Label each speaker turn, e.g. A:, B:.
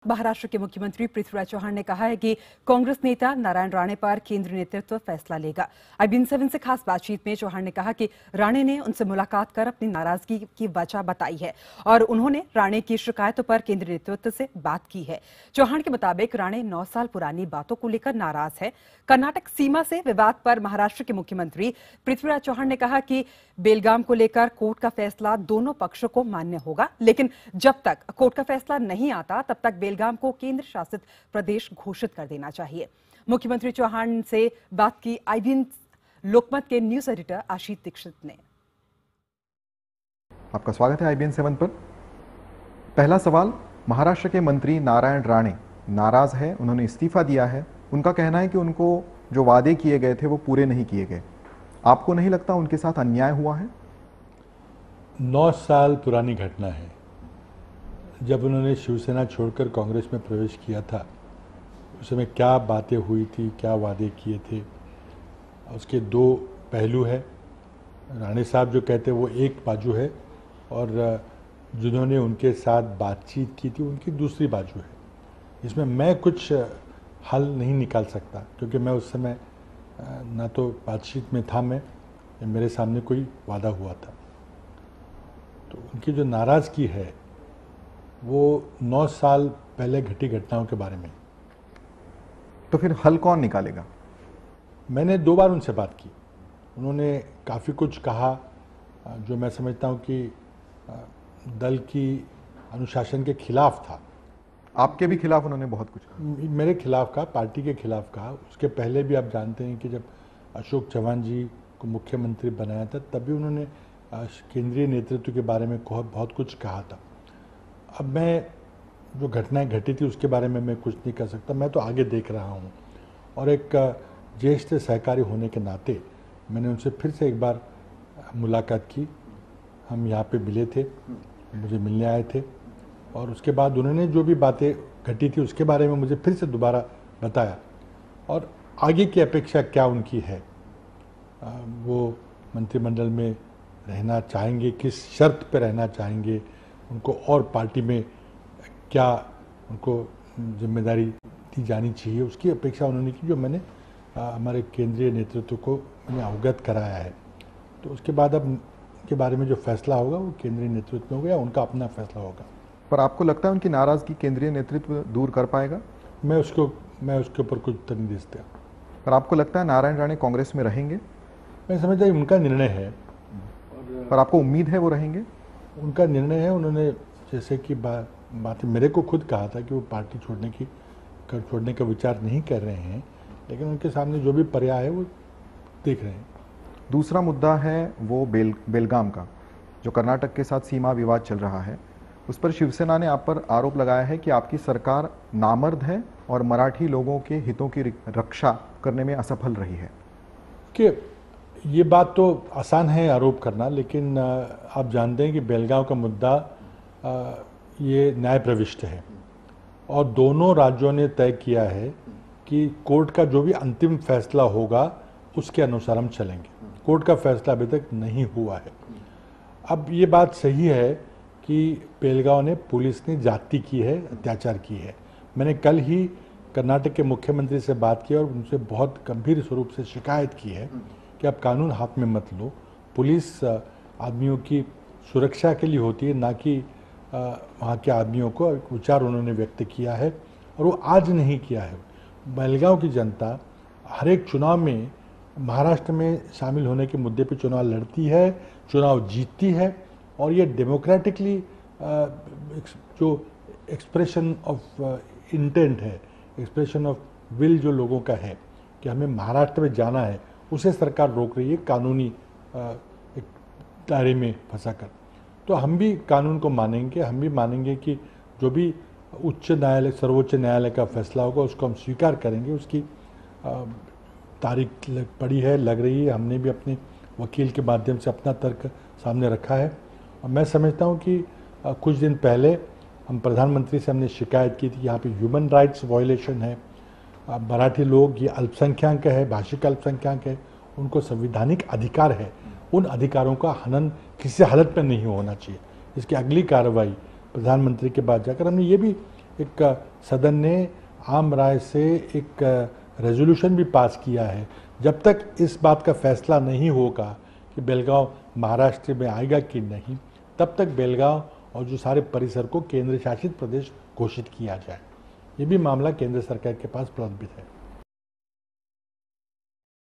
A: महाराष्ट्र के मुख्यमंत्री पृथ्वीराज चौहान ने कहा है कि कांग्रेस नेता नारायण राणे पर केंद्रीय नेतृत्व फैसला लेगा। IBN 7 से खास बातचीत में चौहान ने कहा कि राणे ने उनसे मुलाकात कर अपनी नाराजगी की वजह बताई है और उन्होंने राणे की शिकायतों पर केंद्रीय नेतृत्व से बात की है। चौहान के मुताबिक राणे 9 साल पुरानी बातों को लेकर नाराज है। कर्नाटक सीमा से विवाद पर महाराष्ट्र के मुख्यमंत्री पृथ्वीराज चौहान ने कहा कि बेलगाम को लेकर कोर्ट का फैसला दोनों पक्षों को मान्य होगा, लेकिन जब तक कोर्ट का फैसला नहीं आता तब तक बेलगाम को केंद्र शासित प्रदेश घोषित कर देना चाहिए। मुख्यमंत्री चौहान से बात की IBN लोकमत के न्यूज एडिटर आशीष दीक्षित ने।
B: आपका स्वागत है IBN 7 पर। पहला सवाल, महाराष्ट्र के मंत्री नारायण राणे नाराज है, उन्होंने इस्तीफा दिया है। उनका कहना है कि उनको जो वादे किए गए थे वो पूरे नहीं किए गए। आपको नहीं लगता उनके साथ अन्याय हुआ है?
C: 9 साल पुरानी घटना है। जब उन्होंने शिवसेना छोड़कर कांग्रेस में प्रवेश किया था, उस समय क्या बातें हुई थी, क्या वादे किए थे, उसके 2 पहलू है। राणे साहब जो कहते हैं वो एक बाजू है और जिन्होंने उनके साथ बातचीत की थी उनकी दूसरी बाजू है। इसमें मैं कुछ हल नहीं निकाल सकता क्योंकि मैं उस समय ना तो बातचीत में था, मैं मेरे सामने कोई वादा हुआ था। तो उनकी जो नाराज़गी है वो 9 साल पहले घटी घटनाओं के बारे में।
B: तो फिर हल कौन निकालेगा?
C: मैंने 2 बार उनसे बात की। उन्होंने काफ़ी कुछ कहा जो मैं समझता हूँ कि दल की अनुशासन के खिलाफ था।
B: आपके भी खिलाफ उन्होंने बहुत कुछ कहा?
C: मेरे खिलाफ कहा, पार्टी के खिलाफ कहा। उसके पहले भी आप जानते हैं कि जब अशोक चव्हाण जी को मुख्यमंत्री बनाया था तब भी उन्होंने केंद्रीय नेतृत्व के बारे में बहुत कुछ कहा था। अब मैं जो घटनाएं घटी थी उसके बारे में मैं कुछ नहीं कर सकता, मैं तो आगे देख रहा हूँ। और एक ज्येष्ठ सहकारी होने के नाते मैंने उनसे फिर से एक बार मुलाकात की। हम यहाँ पे मिले थे, मुझे मिलने आए थे और उसके बाद उन्होंने जो भी बातें घटी थी उसके बारे में मुझे फिर से दोबारा बताया और आगे की अपेक्षा क्या उनकी है, वो मंत्रिमंडल में रहना चाहेंगे, किस शर्त पर रहना चाहेंगे, उनको और पार्टी में क्या उनको जिम्मेदारी दी जानी चाहिए, उसकी अपेक्षा उन्होंने की, जो मैंने हमारे केंद्रीय नेतृत्व को मैंने अवगत कराया है। तो उसके बाद अब के बारे में जो फैसला होगा वो केंद्रीय नेतृत्व में होगा या उनका अपना फैसला होगा।
B: पर आपको लगता है उनकी नाराज़गी केंद्रीय नेतृत्व दूर कर पाएगा?
C: मैं उसके ऊपर कुछ उत्तर नहीं दे सकता।
B: पर आपको लगता है नारायण राणे कांग्रेस में रहेंगे?
C: मैं समझता हूँ उनका निर्णय है।
B: पर आपको उम्मीद है वो रहेंगे?
C: उनका निर्णय है। उन्होंने जैसे कि बातें मेरे को खुद कहा था कि वो पार्टी छोड़ने का विचार नहीं कर रहे हैं, लेकिन उनके सामने जो भी पर्याय है वो देख रहे हैं।
B: दूसरा मुद्दा है वो बेलगाम का, जो कर्नाटक के साथ सीमा विवाद चल रहा है। उस पर शिवसेना ने आप पर आरोप लगाया है कि आपकी सरकार नामर्द है और मराठी लोगों के हितों की रक्षा करने में असफल रही है।
C: कि ये बात तो आसान है आरोप करना, लेकिन आप जानते हैं कि बेलगाम का मुद्दा ये न्याय प्रविष्ट है और दोनों राज्यों ने तय किया है कि कोर्ट का जो भी अंतिम फैसला होगा उसके अनुसार हम चलेंगे। कोर्ट का फैसला अभी तक नहीं हुआ है। अब ये बात सही है कि बेलगांव ने पुलिस ने जाति की है, अत्याचार की है। मैंने कल ही कर्नाटक के मुख्यमंत्री से बात की और उनसे बहुत गंभीर स्वरूप से शिकायत की है कि आप कानून हाथ में मत लो। पुलिस आदमियों की सुरक्षा के लिए होती है, ना कि वहाँ के आदमियों को। एक विचार उन्होंने व्यक्त किया है और वो आज नहीं किया है। बेलगांव की जनता हर एक चुनाव में महाराष्ट्र में शामिल होने के मुद्दे पे चुनाव लड़ती है, चुनाव जीतती है और ये डेमोक्रेटिकली जो एक्सप्रेशन ऑफ इंटेंट है, एक्सप्रेशन ऑफ विल जो लोगों का है कि हमें महाराष्ट्र में जाना है, उसे सरकार रोक रही है कानूनी एक दायरे में फंसाकर। तो हम भी कानून को मानेंगे, हम भी मानेंगे कि जो भी उच्च न्यायालय, सर्वोच्च न्यायालय का फैसला होगा उसको हम स्वीकार करेंगे। उसकी तारीख पड़ी है, लग रही है। हमने भी अपने वकील के माध्यम से अपना तर्क सामने रखा है और मैं समझता हूँ कि कुछ दिन पहले हम प्रधानमंत्री से हमने शिकायत की थी यहाँ पे ह्यूमन राइट्स वायलेशन है। मराठी लोग ये अल्पसंख्याक है, भाषिक अल्पसंख्याक है, उनको संवैधानिक अधिकार है, उन अधिकारों का हनन किसी हालत में नहीं होना चाहिए। इसकी अगली कार्रवाई प्रधानमंत्री के बाद जाकर हमने ये भी एक सदन ने आम राय से एक रेजोल्यूशन भी पास किया है। जब तक इस बात का फैसला नहीं होगा कि बेलगांव महाराष्ट्र में आएगा कि नहीं, तब तक बेलगांव और जो सारे परिसर को केंद्र शासित प्रदेश घोषित किया जाए। ये भी मामला केंद्र सरकार के पास प्रलंबित है।